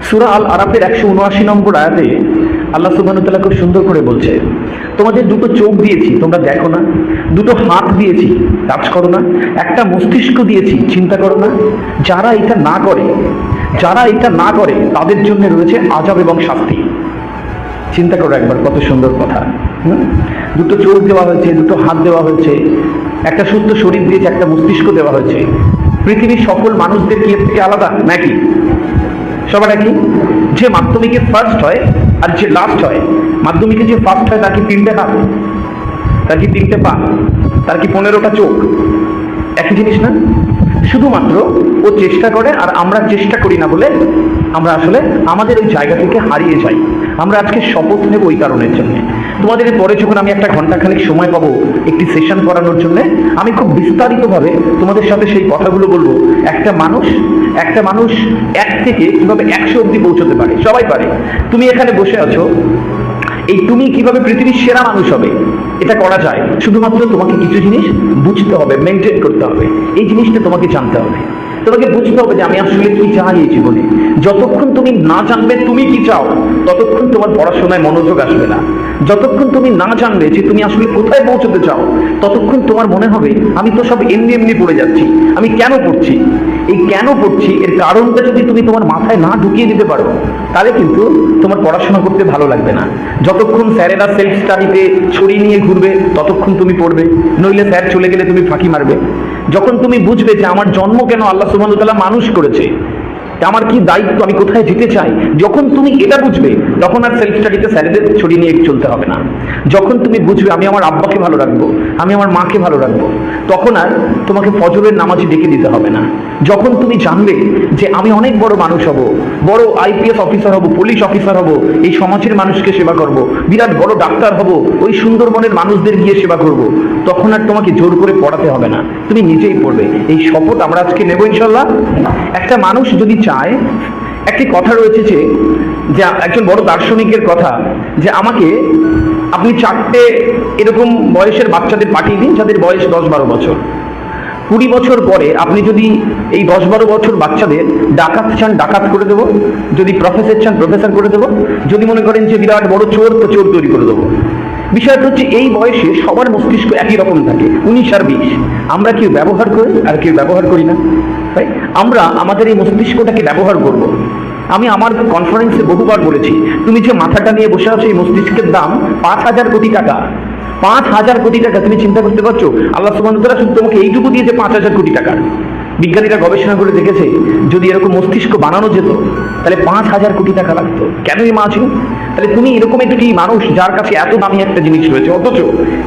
সূরা আল আরাফের 179 নম্বর আয়াতে আল্লাহ সুবহানাহু ওয়া তাআলা খুব সুন্দর করে বলছে, তোমাদের দুটো চোখ দিয়েছি, তোমরা দেখো না? দুটো হাত দিয়েছি, কাজ করো না? একটা মস্তিষ্ক দিয়েছি, চিন্তা করো না? যারা এটা না করে, তাদের জন্য রয়েছে আযাব এবং শাস্তি। চিন্তা করো একবার, কত সুন্দর কথা। দুটো চোখ দেওয়া হয়েছে, দুটো হাত দেওয়া হয়েছে, একটা সুস্থ শরীর দিয়েছে, একটা মস্তিষ্ক দেওয়া হয়েছে। পৃথিবীর সকল মানুষদের কি এর থেকে আলাদা নাকি? সবার একই। যে মাধ্যমিকে ফার্স্ট হয় আর যে লাস্ট হয়, মাধ্যমিকে যে ফার্স্ট হয় তার কি 3টে হাত, তার কি 3টে পা, তার কি 15টা চোখ? একই জিনিস না? শুধুমাত্র ও চেষ্টা করে আর আমরা চেষ্টা করি না বলে আমরা আসলে আমাদের ওই জায়গা থেকে হারিয়ে যাই। আমরা আজকে শপথ নেব ওই কারণের জন্য। তোমাদের পরে যখন আমি একটা ঘন্টাখানেক সময় পাবো একটি সেশন করানোর জন্য, আমি খুব বিস্তারিতভাবে তোমাদের সাথে সেই কথাগুলো বলবো। একটা মানুষ 1 থেকে কিভাবে 100 অব্দি পৌঁছতে পারে, সবাই পারে। তুমি এখানে বসে আছো, এই তুমি কিভাবে পৃথিবীর সেরা মানুষ হবে এটা করা যায়। শুধুমাত্র তোমাকে কিছু জিনিস বুঝতে হবে, মেনটেন করতে হবে। এই জিনিসটা তোমাকে জানতে হবে, তোমাকে বুঝতে হবে যে আমি আসলে কি চাই এই জীবনে। যতক্ষণ তুমি না জানবে তুমি কি চাও, ততক্ষণ তোমার পড়াশোনায় মনোযোগ আসবে না। যতক্ষণ তুমি না জানবে যে তুমি আসলে কোথায় পৌঁছতে চাও, ততক্ষণ তোমার মনে হবে আমি তো সব এমনি এমনি পড়ে যাচ্ছি, আমি কেন পড়ছি। এই কেন পড়ছি এর কারণটা যদি তুমি তোমার মাথায় না ঢুকিয়ে দিতে পারো, তাহলে কিন্তু তোমার পড়াশোনা করতে ভালো লাগবে না। যতক্ষণ স্যারেরা সেলফ স্টাডিতে ছড়িয়ে নিয়ে ঘুরবে ততক্ষণ তুমি পড়বে, নইলে স্যার চলে গেলে তুমি ফাঁকি মারবে। যখন তুমি বুঝবে যে আমার জন্ম কেন আল্লাহ সুবহানাহু ওয়া তাআলা মানুষ করেছে, আমার কি দায়িত্ব, আমি কোথায় যেতে চাই, যখন তুমি এটা বুঝবে তখন আর সেলফ স্টাডিতে স্যারেদের ছড়িয়ে নিয়ে চলতে হবে না। যখন তুমি বুঝবে আমি আমার আব্বাকে ভালো রাখবো, আমি আমার মাকে ভালো রাখবো, তখন আর তোমাকে ফজরের নামাজে ডেকে দিতে হবে না। যখন তুমি জানবে যে আমি অনেক বড় মানুষ হব, বড় আইপিএস অফিসার হব, পুলিশ অফিসার হব, এই সমাজের মানুষকে সেবা করব, বিরাট বড় ডাক্তার হব, ওই সুন্দরবনের মানুষদের গিয়ে সেবা করব, তখন আর তোমাকে জোর করে পড়াতে হবে না, তুমি নিজেই পড়বে। এই শপথ আমরা আজকে নেব ইনশাআল্লাহ। একটা মানুষ যদি চায়, একটি কথা রয়েছে যে একজন বড় দার্শনিকের কথা, যে আমাকে আপনি 4টে এরকম বয়সের বাচ্চাদের পাঠিয়ে দিন যাদের বয়স 10-12 বছর। 20 বছর পরে আপনি যদি এই 10-12 বছর বাচ্চাদের ডাকাত চান, ডাকাত করে দেবো। যদি প্রফেসর চান, প্রফেসর করে দেবো। যদি মনে করেন যে বিরাট বড় চোর, তো চোর তৈরি করে দেবো। বিষয়টা হচ্ছে এই বয়সে সবার মস্তিষ্ক একই রকম থাকে, 19 আর 20। আমরা কেউ ব্যবহার করি আর কেউ ব্যবহার করি না। তাই আমরা আমাদের এই মস্তিষ্কটাকে ব্যবহার করব। আমি আমার কনফারেন্সে বহুবার বলেছি, তুমি যে মাথাটা নিয়ে বসে আছো এই মস্তিষ্কের দাম 5,000 কোটি টাকা। 5,000 কোটি টাকা। তুমি চিন্তা করতে পারছো? আল্লাহ সুবহানাহু ওয়া তাআলা শুধু তোমাকে এইটুকু দিয়েছে 5,000 কোটি টাকা। বিজ্ঞানীরা গবেষণা করে দেখেছে যদি এরকম মস্তিষ্ক বানানো যেত তাহলে 5,000 কোটি টাকা লাগতো। কেন এই মাছ? তাহলে তুমি এরকম একটি মানুষ যার কাছে এত দামি একটা জিনিস রয়েছে, অথচ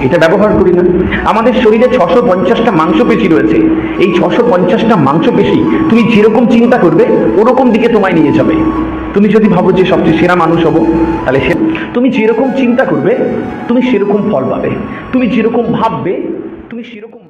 এটা ব্যবহার করি না। আমাদের শরীরে 650টা মাংসপেশি রয়েছে। এই 650টা মাংসপেশি তুমি যেরকম চিন্তা করবে ওরকম দিকে তোমায় নিয়ে যাবে। তুমি যদি ভাবো যে সবচেয়ে সেরা মানুষ হবো, তাহলে তুমি যেরকম চিন্তা করবে তুমি সেরকম ফল পাবে। তুমি যেরকম ভাববে তুমি সেরকম